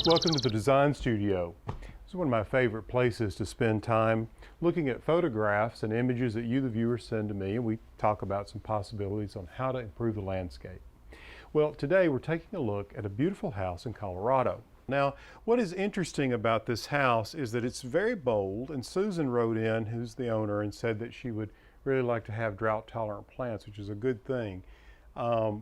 Welcome to the Design Studio. This is one of my favorite places to spend time looking at photographs and images that you, the viewer, send to me, and we talk about some possibilities on how to improve the landscape. Well, today we're taking a look at a beautiful house in Colorado. Now, what is interesting about this house is that it's very bold, and Susan wrote in, who's the owner, and said that she would really like to have drought-tolerant plants, which is a good thing.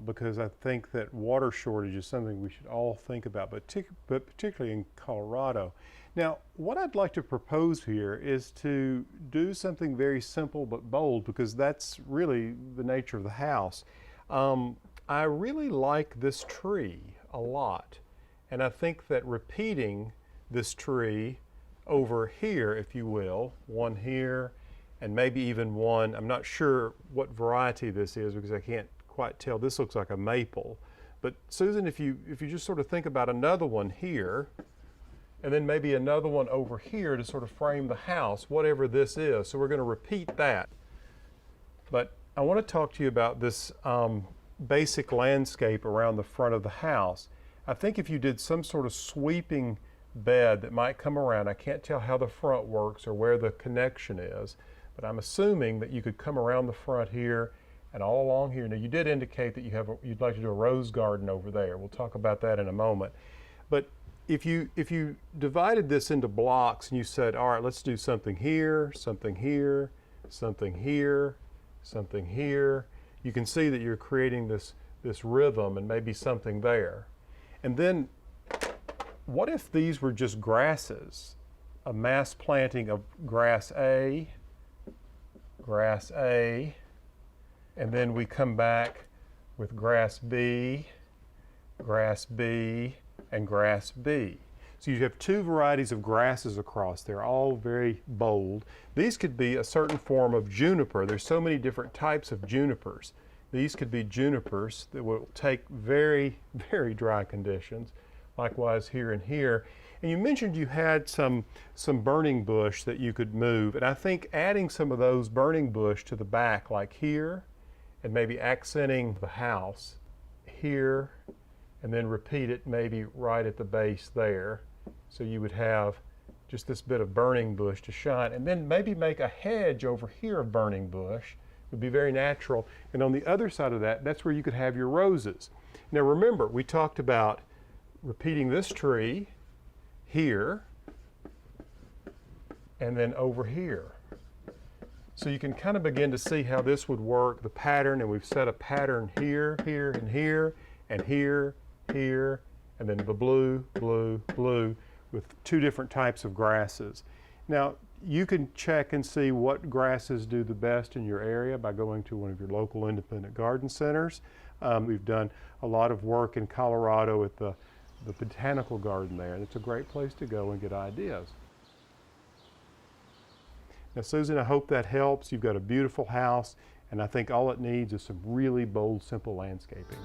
Because I think that water shortage is something we should all think about, but particularly in Colorado. Now, what I'd like to propose here is to do something very simple but bold, because that's really the nature of the house. I really like this tree a lot, and I think that repeating this tree over here, if you will, one here, and maybe even one, I'm not sure what variety this is because I can't quite tell. This looks like a maple. But Susan, if you just sort of think about another one here, and then maybe another one over here to sort of frame the house, whatever this is. So we're going to repeat that. But I want to talk to you about this basic landscape around the front of the house. I think if you did some sort of sweeping bed that might come around, I can't tell how the front works or where the connection is, but I'm assuming that you could come around the front here and all along here. Now, you did indicate that you'd like to do a rose garden over there. We'll talk about that in a moment. But if you divided this into blocks and you said, all right, let's do something here, something here, something here, something here, you can see that you're creating this rhythm and maybe something there. And then what if these were just grasses? A mass planting of grass A, and then we come back with grass B, and grass B. So you have two varieties of grasses across. They're all very bold. These could be a certain form of juniper. There's so many different types of junipers. These could be junipers that will take very, very dry conditions. Likewise here and here. And you mentioned you had some burning bush that you could move. And I think adding some of those burning bush to the back, like here, and maybe accenting the house here, and then repeat it maybe right at the base there. So you would have just this bit of burning bush to shine, and then maybe make a hedge over here of burning bush. It would be very natural. And on the other side of that, that's where you could have your roses. Now remember, we talked about repeating this tree here, and then over here. So you can kind of begin to see how this would work, the pattern, and we've set a pattern here, here, and here, and here, here, and then the blue, blue, blue, with two different types of grasses. Now, you can check and see what grasses do the best in your area by going to one of your local independent garden centers. We've done a lot of work in Colorado at the botanical garden there, and it's a great place to go and get ideas. Now, Susan, I hope that helps. You've got a beautiful house, and I think all it needs is some really bold, simple landscaping.